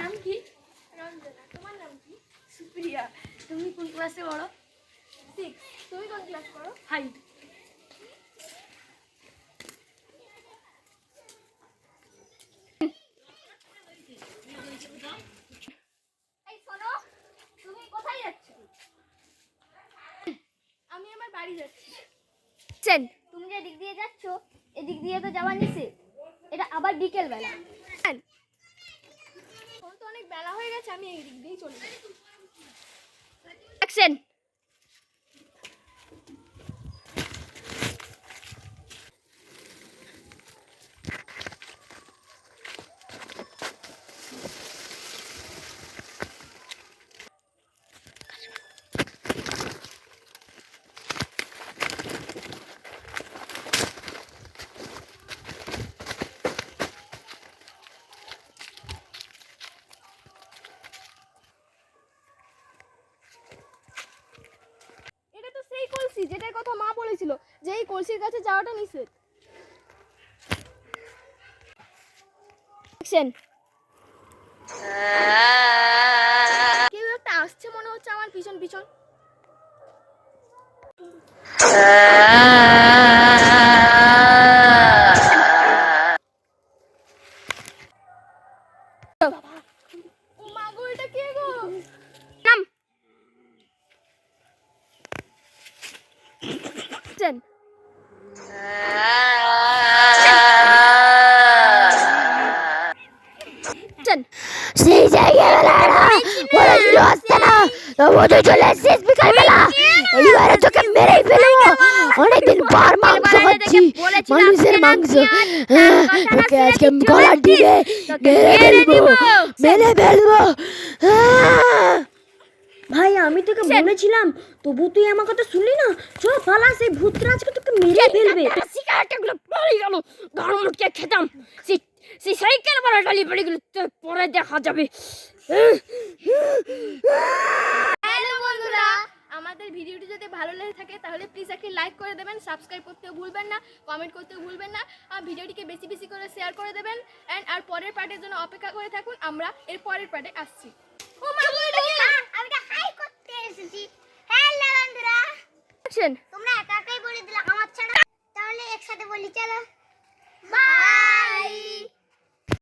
নাম কি? রঞ্জনা। তোমার নাম কি? সুপ্রিয়া। তুমি কোন ক্লাসে পড়ো? 6। তুমি কোন ক্লাস পড়ো? 5। এই শোনো, তুমি কোথায় যাচ্ছ? আমি আমার বাড়ি যাচ্ছি। তুমি যে দিক দিয়ে যাচ্ছ, এদিক দিয়ে তো যাওয়া নিষেধ। এটা আবার বিকেল বেলা। এখন তো অনেক বেলা হয়ে গেছে, আমি এই দিক দিয়েই চলে যাই। অ্যাকশন। এটা তো সেই কলসি যেটার কথা মা বলেছিল, যে এই কলসির কাছে যাওয়াটা নিষেধ। অ্যাকশন। কেউ একটা আসছে মনে হচ্ছে আমার পিছন পিছন। ও মা গো, এটা কে গো? নাম। অ্যাকশন। সেই জায়গায় বলেছিল আসতে না, তবু তুই চলে এসেছিস বিকালবেলা। এইবারে তোকে মেরেই ফেলবো। অনেকদিন পর মাংস খাচ্ছি, মানুষের মাংস। তোকে আজকে গলা টিপে মেরে ফেলবো। ভাই আমি তোকে বলেছিলাম, তবু তুই আমার কথা শুনলি না। চল পালা, সেই ভূতরা আজকে তোকে মেরে ফেলবে। সিগারেটগুলো পড়ে গেল, গরম মুটকে খেতাম। সেই সাইকেল বড় ডালি পড়ে গেল, পরে দেখা যাবে। হ্যালো বন্ধুরা, আমাদের ভিডিওটি যদি ভালো লেগে থাকে তাহলে প্লিজ একটি লাইক করে দেবেন, সাবস্ক্রাইব করতেও ভুলবেন না, কমেন্ট করতেও ভুলবেন না। ভিডিওটিকে বেশি বেশি করে শেয়ার করে দেবেন। আর পরের পার্টের জন্য অপেক্ষা করে থাকুন, আমরা এর পরের পার্টে আসছি। ও মা গো, এটা কি? আমি তো হাই করতে এসেছি। হ্যালো বন্ধুরা, অ্যাকশন। তোমরা একা একাই বলে দিলে আমার ছাড়া, তাহলে একসাথে বলি চলো বাই।